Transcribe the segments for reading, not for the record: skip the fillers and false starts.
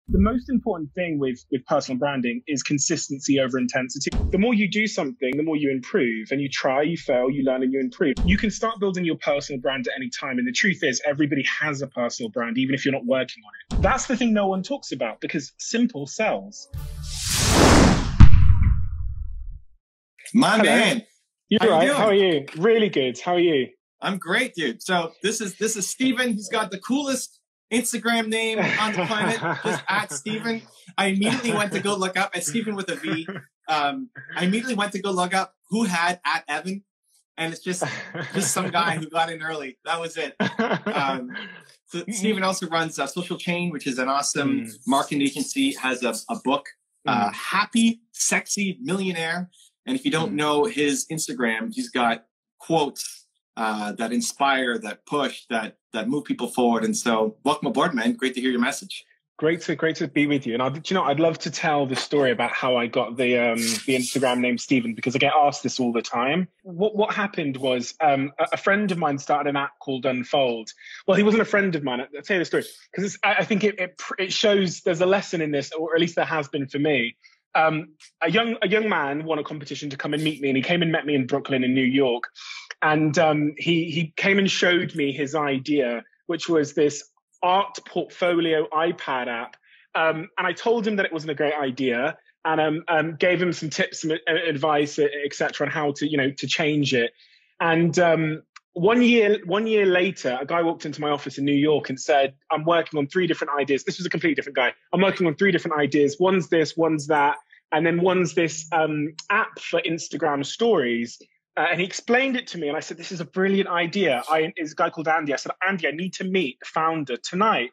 The most important thing with personal branding is consistency over intensity. The more you do something, the more you improve, and you try, you fail, you learn, and you improve. You can start building your personal brand at any time. And the truth is, everybody has a personal brand, even if you're not working on it. That's the thing no one talks about, because simple sells. My Hello. man. You're right. How are you? Really good. How are you? I'm great, dude. So this is Steven. He's got the coolest Instagram name on the planet, just at Steven. I immediately went to go look up at Steven with a V. I immediately went to go look up who had at Evan, and it's just some guy who got in early. That was it. So Steven also runs Social Chain, which is an awesome marketing agency. Has a book, Happy Sexy Millionaire. And if you don't know his Instagram, he's got quotes that inspire, that push, that move people forward. And so welcome aboard, man. Great to hear your message. Great to be with you. And I'd love to tell the story about how I got the Instagram name Steven, because I get asked this all the time. What happened was a friend of mine started an app called Unfold. Well, he wasn't a friend of mine. I'll tell you the story because I think it shows there's a lesson in this, or at least there has been for me. A young man won a competition to come and meet me, and he came and met me in Brooklyn in New York. And he came and showed me his idea, which was this art portfolio iPad app. And I told him that it wasn't a great idea, and gave him some tips and advice, etc., on how to change it. And 1 year later, a guy walked into my office in New York and said, "I'm working on 3 different ideas." This was a completely different guy. "I'm working on 3 different ideas. One's this, one's that, and then one's this app for Instagram stories." And he explained it to me, and I said, "This is a brilliant idea." It's a guy called Andy. I said, "Andy, I need to meet the founder tonight."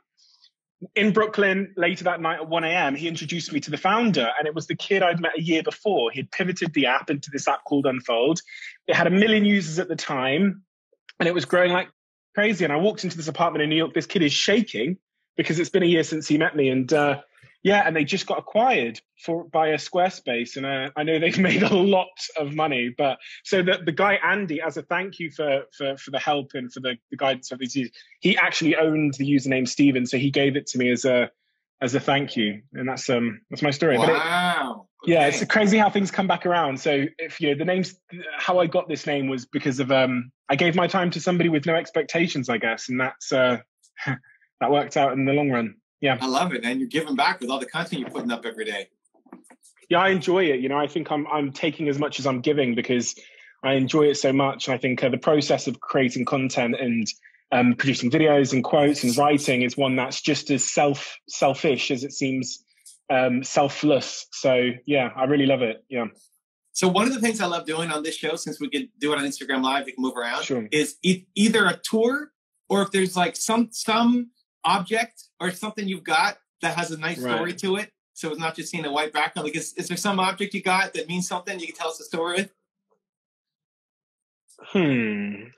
In Brooklyn, later that night at 1 a.m., he introduced me to the founder, and it was the kid I'd met a year before. He'd pivoted the app into this app called Unfold. It had 1 million users at the time, and it was growing like crazy. And I walked into this apartment in New York. This kid is shaking because it's been a year since he met me. And and they just got acquired by a Squarespace. And I know they've made a lot of money. But so the guy, Andy, as a thank you for the help and for the guidance of these, he actually owned the username Steven. So he gave it to me as a thank you. And that's my story. Wow. Yeah, it's crazy how things come back around. So if the name's, how I got this name was because of I gave my time to somebody with no expectations, I guess, and that's that worked out in the long run. Yeah, I love it, and you're giving back with all the content you're putting up every day. Yeah, I enjoy it. I think I'm taking as much as I'm giving because I enjoy it so much. And I think the process of creating content and producing videos and quotes and writing is one that's just as selfish as it seems. Selfless. So yeah, I really love it. Yeah. So one of the things I love doing on this show, since we can do it on Instagram Live, we can move around, sure, is either a tour or if there's like some object or something you've got that has a nice story to it. So it's not just seeing a white background. Like, is there some object you got that means something you can tell us a story with? I'm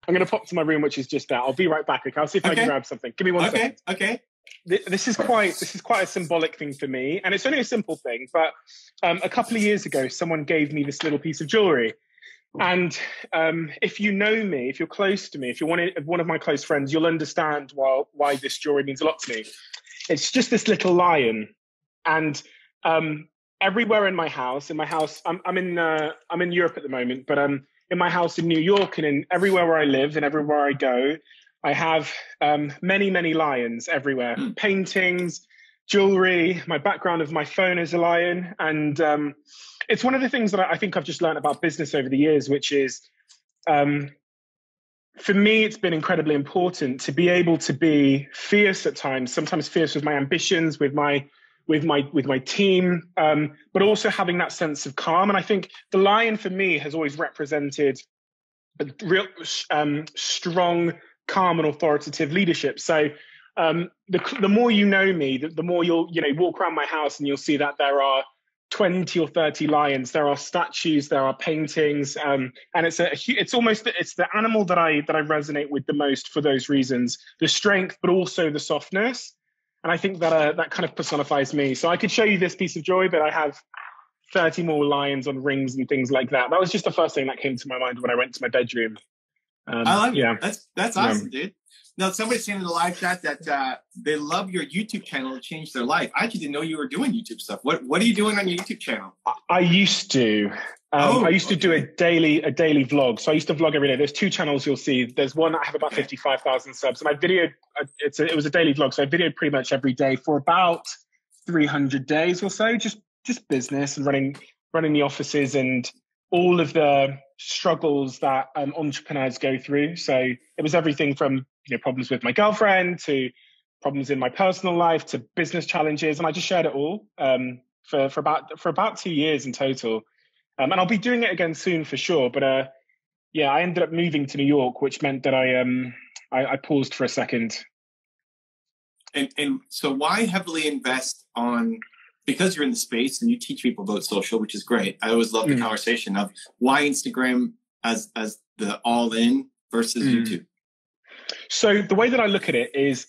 going to pop to my room, which is just that. I'll be right back. Okay. I'll see if I can grab something. Give me 1 second. Okay. This is quite a symbolic thing for me, and it's only a simple thing. But a couple of years ago, someone gave me this little piece of jewelry, and if you know me, if you're close to me, if you're one of my close friends, you'll understand why this jewelry means a lot to me. It's just this little lion, and everywhere in my house, I'm in Europe at the moment, but in my house in New York and everywhere where I live and everywhere I go, I have many, many lions everywhere. Paintings, jewelry, my background of my phone is a lion. And it's one of the things that I think I've just learned about business over the years, which is, for me, it's been incredibly important to be able to be fierce at times, sometimes fierce with my ambitions, with my team, but also having that sense of calm. And I think the lion for me has always represented a real strong, calm and authoritative leadership. So the more you know me, the more you'll walk around my house and you'll see that there are 20 or 30 lions. There are statues, there are paintings, and it's the animal that I resonate with the most for those reasons: the strength, but also the softness. And I think that kind of personifies me. So I could show you this piece of jewelry, but I have 30 more lions on rings and things like that. That was just the first thing that came to my mind when I went to my bedroom. I like it. That's awesome, dude. Now, somebody's saying in the live chat that they love your YouTube channel to change their life. I actually didn't know you were doing YouTube stuff. What are you doing on your YouTube channel? I used to. I used to do a daily vlog. So I used to vlog every day. There's two channels you'll see. There's one that have about 55,000 subs. And I videoed, it was a daily vlog. So I videoed pretty much every day for about 300 days or so, just business and running the offices and all of the struggles that entrepreneurs go through. So it was everything from problems with my girlfriend to problems in my personal life to business challenges, and I just shared it all for about 2 years in total. And I'll be doing it again soon for sure. But I ended up moving to New York, which meant that I paused for a second. And so why heavily invest on, because you're in the space and you teach people about social, which is great. I always love the conversation of why Instagram as the all in versus YouTube. So the way that I look at it is,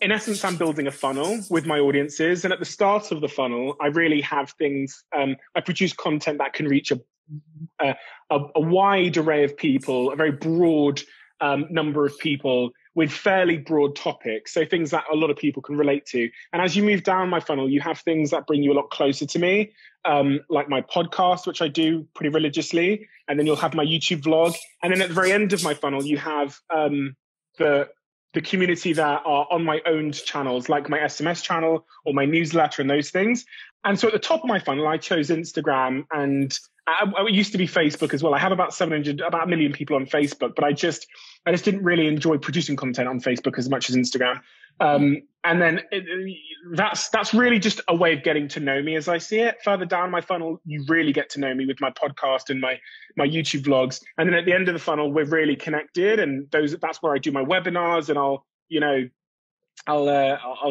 in essence, I'm building a funnel with my audiences. And at the start of the funnel, I really have things, I produce content that can reach a wide array of people, a very broad number of people with fairly broad topics. So things that a lot of people can relate to. And as you move down my funnel, you have things that bring you a lot closer to me, like my podcast, which I do pretty religiously. And then you'll have my YouTube vlog. And then at the very end of my funnel, you have the community that are on my owned channels, like my SMS channel or my newsletter and those things. And so at the top of my funnel, I chose Instagram, and I used to be Facebook as well. I have about a million people on Facebook, but I just didn't really enjoy producing content on Facebook as much as Instagram. And then that's really just a way of getting to know me as I see it. Further down my funnel, you really get to know me with my podcast and my YouTube vlogs. And then at the end of the funnel, we're really connected. And that's where I do my webinars, and I'll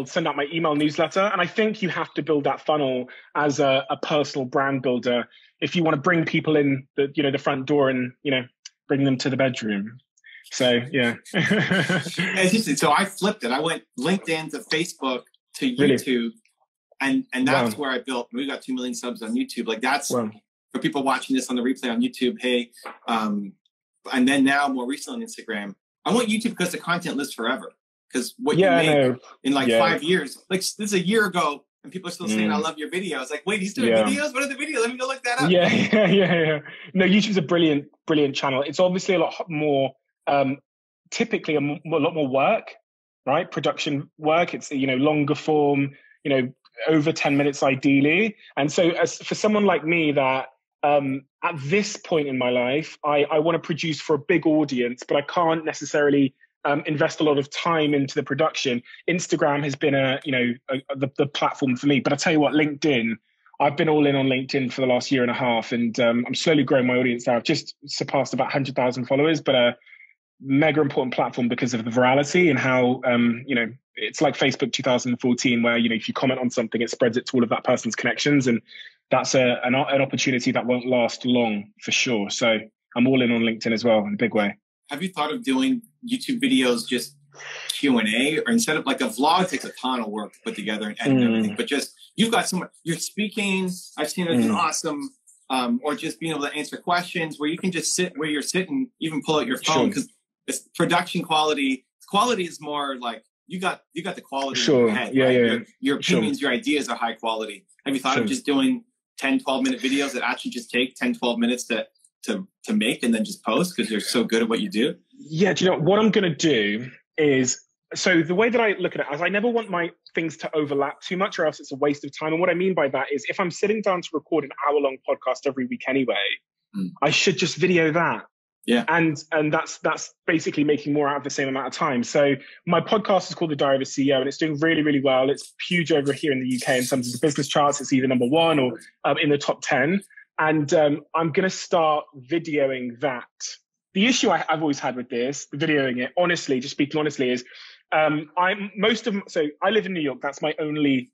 send out my email newsletter. And I think you have to build that funnel as a personal brand builder if you want to bring people in the front door and, bring them to the bedroom. So, yeah. So I flipped it. I went LinkedIn to Facebook to YouTube. Really? And that's where I built. We got 2 million subs on YouTube. Like that's for people watching this on the replay on YouTube. Hey, and then now more recently on Instagram. I want YouTube because the content lives forever. Because what you make in 5 years, like this is a year ago, and people are still saying, I love your videos. Like, wait, he's doing videos? What are the videos? Let me go look that up. Yeah. No, YouTube's a brilliant channel. It's obviously a lot more, typically a lot more work, right? Production work. It's, longer form, over 10 minutes ideally. And so for someone like me that at this point in my life, I want to produce for a big audience, but I can't necessarily invest a lot of time into the production. Instagram has been the platform for me. But I tell you what, LinkedIn, I've been all in on LinkedIn for the last year and a half, and I'm slowly growing my audience now. I've just surpassed about 100,000 followers, but a mega important platform because of the virality and how, it's like Facebook 2014, where, if you comment on something, it spreads it to all of that person's connections. And that's an opportunity that won't last long for sure. So I'm all in on LinkedIn as well in a big way. Have you thought of doing YouTube videos, just Q&A, or instead of like a vlog takes a ton of work to put together and edit everything, but just you've got you're speaking. I've seen it's awesome, or just being able to answer questions where you can just sit where you're sitting, even pull out your phone, because it's production quality. Quality is more like you got the quality in your head. Right? Your opinions, your ideas are high quality. Have you thought of just doing 10, 12-minute videos that actually just take 10, 12 minutes to make and then just post because you're so good at what you do? Yeah, do you know what I'm going to do is, so the way that I look at it is I never want my things to overlap too much, or else it's a waste of time. And what I mean by that is if I'm sitting down to record an hour-long podcast every week anyway, I should just video that. Yeah. And that's basically making more out of the same amount of time. So my podcast is called The Diary of a CEO, and it's doing really, really well. It's huge over here in the UK in terms of the business charts. It's either number 1 or in the top 10. And I'm going to start videoing that. The issue I've always had with this, videoing it, honestly, just speaking honestly, is so I live in New York. That's my only,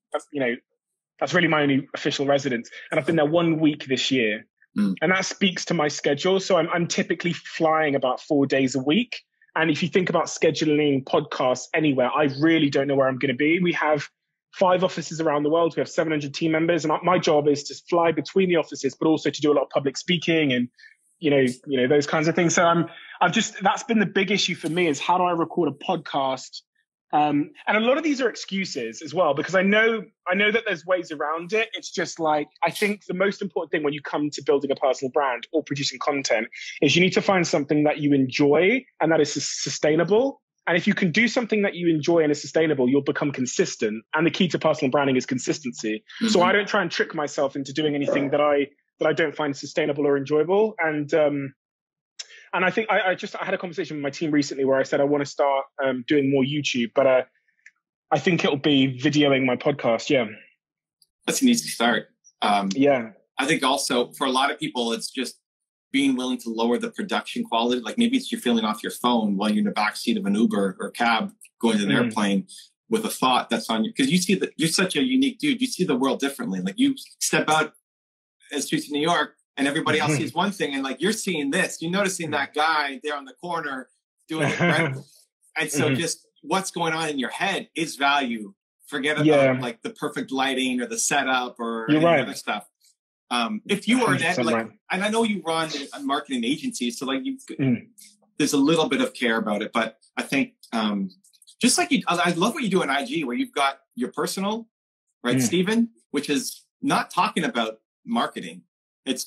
that's really my only official residence. And I've been there 1 week this year. And that speaks to my schedule. So I'm typically flying about 4 days a week. And if you think about scheduling podcasts anywhere, I really don't know where I'm going to be. We have 5 offices around the world. We have 700 team members. And my job is to fly between the offices, but also to do a lot of public speaking and, those kinds of things. So that's been the big issue for me, is how do I record a podcast? And a lot of these are excuses as well, because I know that there's ways around it. It's just like, I think the most important thing when you come to building a personal brand or producing content is you need to find something that you enjoy and that is sustainable. And if you can do something that you enjoy and is sustainable, you'll become consistent. And the key to personal branding is consistency. Mm-hmm. So I don't try and trick myself into doing anything that I don't find sustainable or enjoyable. And I think I had a conversation with my team recently where I said I want to start doing more YouTube, but I think it'll be videoing my podcast. Yeah, that's an easy start. Yeah, I think also for a lot of people, it's just being willing to lower the production quality. Like maybe it's you're filming off your phone while you're in the backseat of an Uber or cab going to an airplane with a thought that's on you. Because you see that you're such a unique dude. You see the world differently. Like you step out in the streets of New York and everybody else sees one thing, and like you're seeing this. You're noticing that guy there on the corner doing it. Right? And so just what's going on in your head is value. Forget about like the perfect lighting or the setup or any other stuff. If you were and I know you run a marketing agency, so like there's a little bit of care about it, but I think just like I love what you do on IG, where you've got your personal, right, Steven, which is not talking about marketing. It's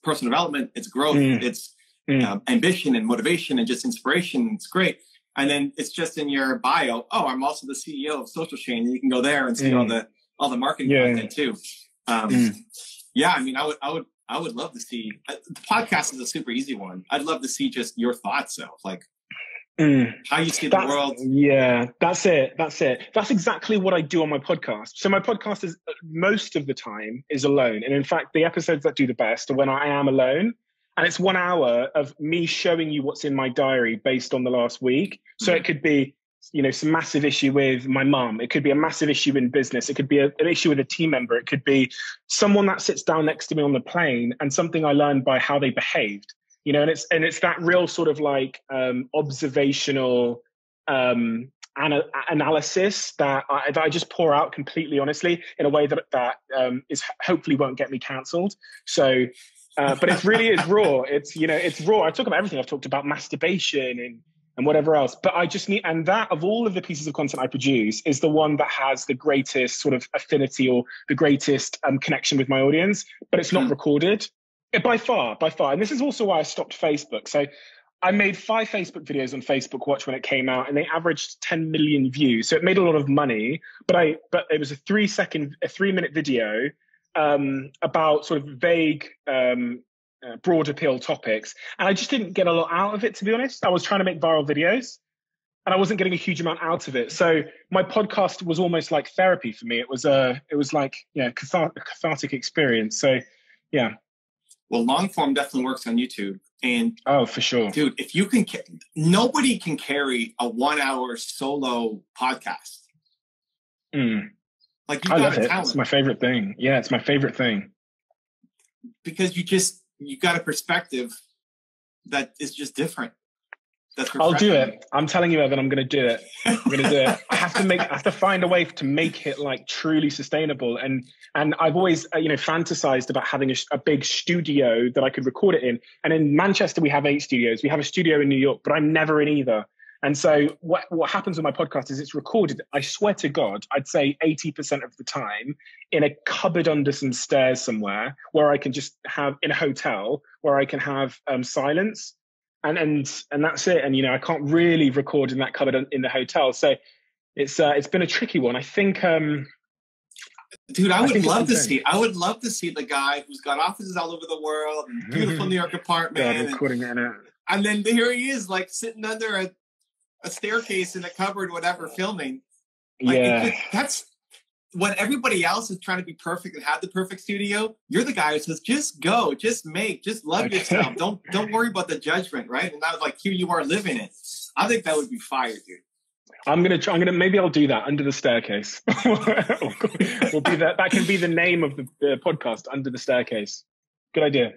personal development, it's growth, it's ambition and motivation and just inspiration. It's great. And then it's just in your bio. Oh, I'm also the CEO of Social Chain, and you can go there and see all the marketing content too. Yeah, I mean, I would love to see. The podcast is a super easy one. I'd love to see just your thoughts, though, like how you see the world. Yeah, that's it. That's exactly what I do on my podcast. So my podcast is most of the time is alone, and in fact, the episodes that do the best are when I am alone. And it's 1 hour of me showing you what's in my diary based on the last week. So it could be, some massive issue with my mum. It could be a massive issue in business. It could be an issue with a team member. It could be someone that sits down next to me on the plane and something I learned by how they behaved. And it's that real sort of like observational analysis that I just pour out completely honestly in a way that is hopefully won't get me cancelled. So. But it really is raw. It's raw. I talk about everything. I've talked about masturbation and whatever else. But I just need, and that of all of the pieces of content I produce is the one that has the greatest sort of affinity or the greatest connection with my audience. But it's not recorded by far. And this is also why I stopped Facebook. So I made 5 Facebook videos on Facebook Watch when it came out, and they averaged 10 million views. So it made a lot of money. But it was a 3-minute video. About sort of vague, broad appeal topics. And I just didn't get a lot out of it, to be honest. I was trying to make viral videos and I wasn't getting a huge amount out of it. So my podcast was almost like therapy for me. It was like, a cathartic experience. So, yeah. Well, long form definitely works on YouTube. And oh, for sure. Dude, if you can, nobody can carry a 1 hour solo podcast. Like I love it. It's my favorite thing. Yeah, it's my favorite thing. Because you got a perspective that is just different. I'll do it. I'm telling you, Evan, I'm going to do it. I have to find a way to make it like truly sustainable. And I've always, fantasized about having a big studio that I could record it in. And in Manchester, we have 8 studios. We have a studio in New York, but I'm never in either. And so what happens with my podcast is it's recorded, I swear to God, I'd say 80% of the time in a cupboard under some stairs somewhere where I can just have, in a hotel, where I can have silence. And that's it. And, I can't really record in that cupboard in the hotel. So it's been a tricky one. I think... Dude, I would love to see the guy who's got offices all over the world, and beautiful New York apartment. And then here he is, like sitting under a staircase in a cupboard, whatever, filming. Like, that's when everybody else is trying to be perfect and have the perfect studio. You're the guy who says, just go, just make, just love yourself. Don't worry about the judgment, right? And I was like, here you are living it. I think that would be fire, dude. Maybe I'll do that under the staircase. We'll be that can be the name of the podcast, Under the Staircase. Good idea.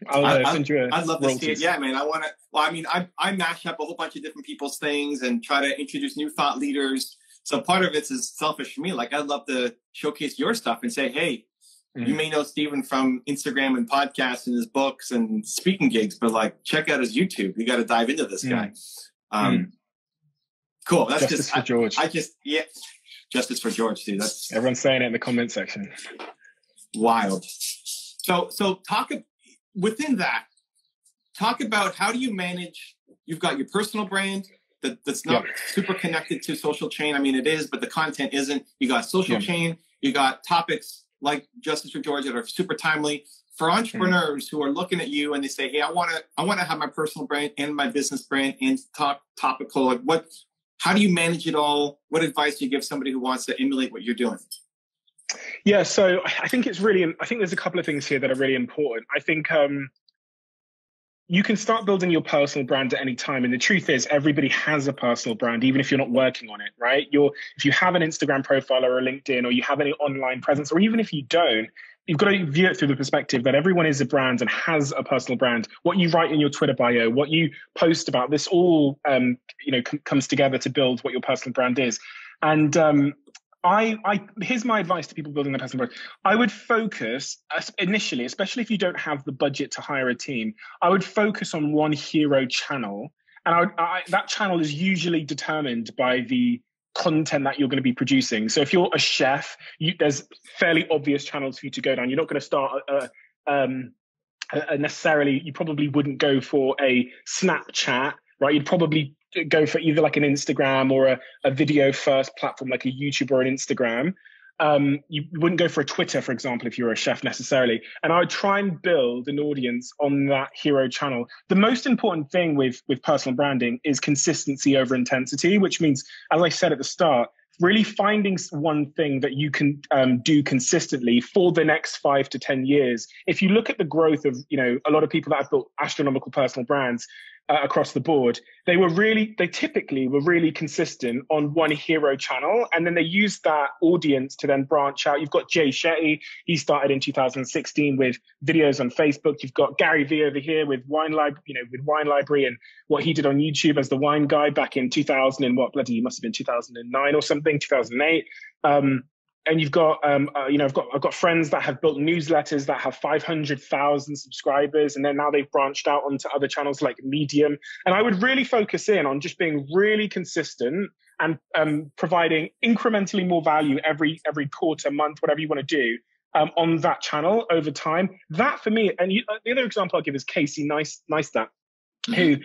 I'd love to see it. Yeah, man. I mash up a whole bunch of different people's things and try to introduce new thought leaders. So part of it is selfish for me. Like, I'd love to showcase your stuff and say, hey, You may know Steven from Instagram and podcasts and his books and speaking gigs, but like, check out his YouTube. You got to dive into this guy. Cool. That's Justice for George. Justice for George, dude. That's everyone's saying it in the comment section. Wild. So talk within that. Talk about how do you manage? You've got your personal brand that's not super connected to social chain. I mean, it is, but the content isn't. You got social chain. You got topics like Justice for George that are super timely for entrepreneurs who are looking at you and they say, "Hey, I want to have my personal brand and my business brand and topical." Like, how do you manage it all? What advice do you give somebody who wants to emulate what you're doing? Yeah, so I think there's a couple of things here that are really important. I think you can start building your personal brand at any time. And the truth is, everybody has a personal brand, even if you're not working on it, right? If you have an Instagram profile or a LinkedIn, or you have any online presence, or even if you don't, you've got to view it through the perspective that everyone is a brand and has a personal brand. What you write in your Twitter bio, what you post about, this all comes together to build what your personal brand is. And here's my advice to people building their personal brand. I would focus initially, especially if you don't have the budget to hire a team, I would focus on one hero channel. And that channel is usually determined by the content that you're going to be producing. So if you're a chef, there's fairly obvious channels for you to go down. You're not going to start necessarily, you probably wouldn't go for a Snapchat, right? You'd probably go for either like an Instagram or a video first platform like a YouTube or an Instagram. You wouldn't go for a Twitter, for example, if you're a chef necessarily. And I would try and build an audience on that hero channel. The most important thing with personal branding is consistency over intensity, which means, as I said at the start, really finding one thing that you can do consistently for the next 5 to 10 years. If you look at the growth of, a lot of people that have built astronomical personal brands across the board, they typically were really consistent on one hero channel, and then they used that audience to then branch out. You've got Jay Shetty, he started in 2016 with videos on Facebook. You've got Gary Vee over here with Wine Library and what he did on YouTube as the wine guy back in 2000 and must have been 2009 or something, 2008. And you've got, I've got friends that have built newsletters that have 500,000 subscribers, and then now they've branched out onto other channels like Medium. And I would really focus in on just being really consistent and providing incrementally more value every quarter, month, whatever you want to do on that channel over time. That for me, and the other example I'll give is Casey Neistat, who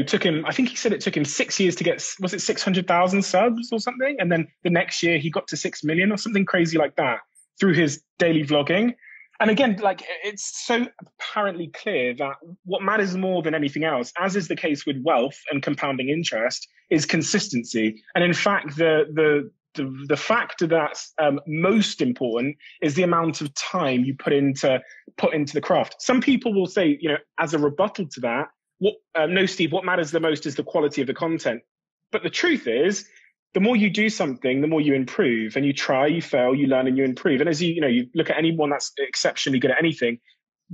took him, I think he said it took him 6 years to get, was it 600,000 subs or something? And then the next year he got to 6 million or something crazy like that through his daily vlogging. And again, like, it's so apparently clear that what matters more than anything else, as is the case with wealth and compounding interest, is consistency. And in fact, the factor that's most important is the amount of time you put into the craft. Some people will say, as a rebuttal to that, no, Steve, what matters the most is the quality of the content. But the truth is, the more you do something, the more you improve, and you try, you fail, you learn, and you improve. And as you look at anyone that's exceptionally good at anything,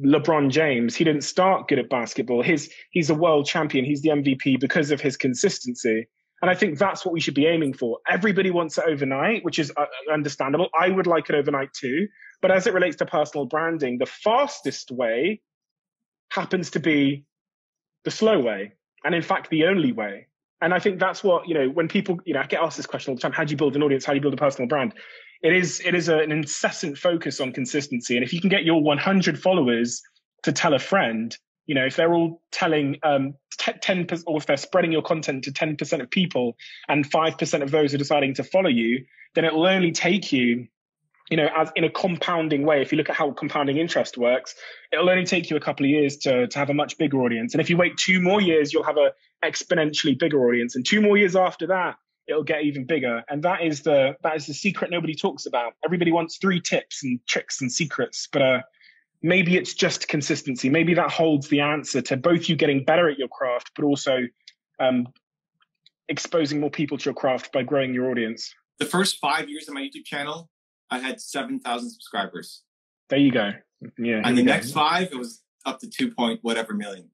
LeBron James, he didn't start good at basketball. He's a world champion. He's the MVP because of his consistency. And I think that's what we should be aiming for. Everybody wants it overnight, which is understandable. I would like it overnight too. But as it relates to personal branding, the fastest way happens to be the slow way, and in fact the only way. And I think that's what, when people, I get asked this question all the time: how do you build an audience? How do you build a personal brand? It is an incessant focus on consistency. And if you can get your 100 followers to tell a friend, if they're all telling 10%, or if they're spreading your content to 10% of people and 5% of those are deciding to follow you, then it will only take you, as in a compounding way. If you look at how compounding interest works, it'll only take you a couple of years to have a much bigger audience. And if you wait 2 more years, you'll have a exponentially bigger audience. And 2 more years after that, it'll get even bigger. And that is the secret nobody talks about. Everybody wants 3 tips and tricks and secrets, but maybe it's just consistency. Maybe that holds the answer to both you getting better at your craft, but also exposing more people to your craft by growing your audience. The first 5 years of my YouTube channel, I had 7,000 subscribers. There you go. Yeah. And the next 5, it was up to 2 point whatever million.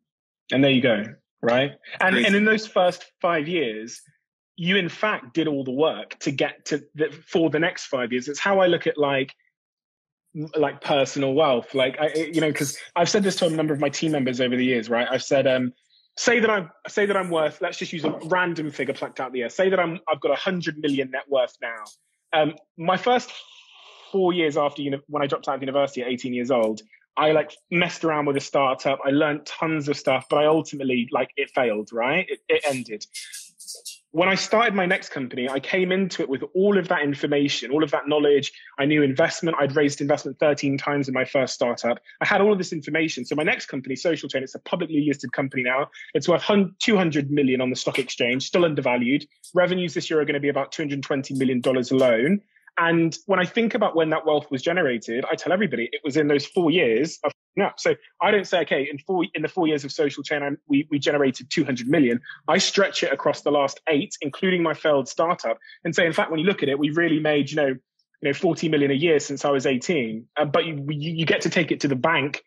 And there you go. Right. And in those first 5 years, you in fact did all the work to get to for the next 5 years. It's how I look at, like, like personal wealth. Like, because I've said this to a number of my team members over the years, right? I've said, say that I'm worth, let's just use a random figure plucked out of the air. Say that I've got 100 million net worth now. My first 4 years after, when I dropped out of university at 18 years old, I like messed around with a startup. I learned tons of stuff, but I ultimately, like, it failed, right? It ended. When I started my next company, I came into it with all of that information, all of that knowledge. I knew investment. I'd raised investment 13 times in my first startup. I had all of this information. So my next company, Social Chain, it's a publicly listed company now. It's worth 200 million on the stock exchange, still undervalued. Revenues this year are going to be about $220 million alone. And when I think about when that wealth was generated, I tell everybody it was in those 4 years of up. So I don't say, okay, in the 4 years of Social Chain, we generated 200 million. I stretch it across the last 8, including my failed startup, and say, in fact, when you look at it, we really made, 40 million a year since I was 18. But you get to take it to the bank,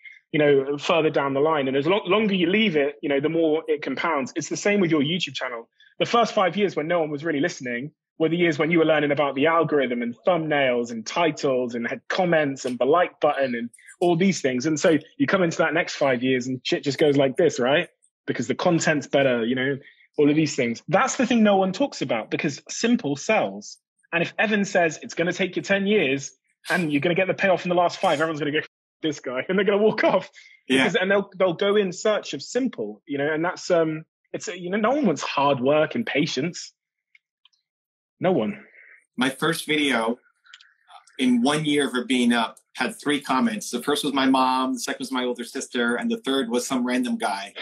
further down the line. And as longer you leave it, the more it compounds. It's the same with your YouTube channel. The first 5 years when no one was really listening were the years when you were learning about the algorithm and thumbnails and titles and had comments and the like button and all these things. And so you come into that next 5 years and shit just goes like this, right? Because the content's better, all of these things. That's the thing no one talks about, because simple sells. And if Evan says it's going to take you 10 years and you're going to get the payoff in the last 5, everyone's going to go, this guy, and they're going to walk off. Yeah. And they'll go in search of simple, and that's, it's, no one wants hard work and patience. No one. My first video in 1 year of it being up had 3 comments. The first was my mom, the second was my older sister, and the third was some random guy.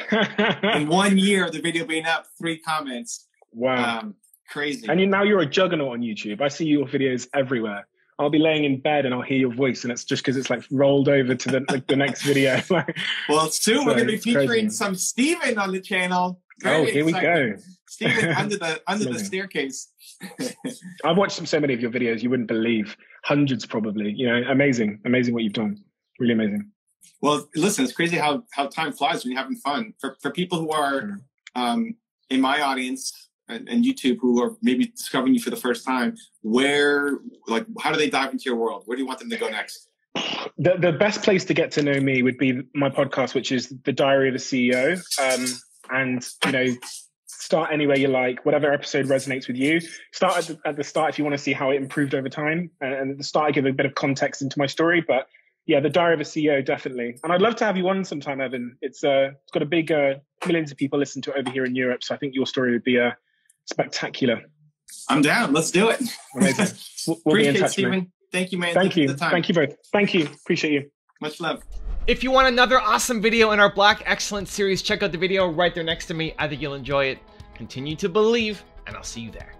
In 1 year of the video being up, 3 comments. Wow. Crazy. And now you're a juggernaut on YouTube. I see your videos everywhere. I'll be laying in bed and I'll hear your voice, and it's just because it's like rolled over to the next video. Well, soon we're going to be featuring crazy. Some Steven on the channel. Very here exciting. We go. Steven under the staircase. I've watched so many of your videos you wouldn't believe. Hundreds probably. Amazing what you've done. Really amazing. Well, listen, it's crazy how time flies when you're having fun. For people who are in my audience and YouTube who are maybe discovering you for the first time, how do they dive into your world? Where do you want them to go next? The best place to get to know me would be my podcast, which is The Diary of a CEO. And start anywhere you like, whatever episode resonates with you. Start at the start if you want to see how it improved over time. And at the start, I give a bit of context into my story. But yeah, The Diary of a CEO, definitely. And I'd love to have you on sometime, Evan. It's got a big, millions of people listen to it over here in Europe. So I think your story would be spectacular. I'm down. Let's do it. Amazing. We'll Appreciate be in touch, Steven. man. Thank you, man. Thank you. For the time. Thank you both. Thank you. Appreciate you. Much love. If you want another awesome video in our Black Excellence series, check out the video right there next to me. I think you'll enjoy it. Continue to believe, and I'll see you there.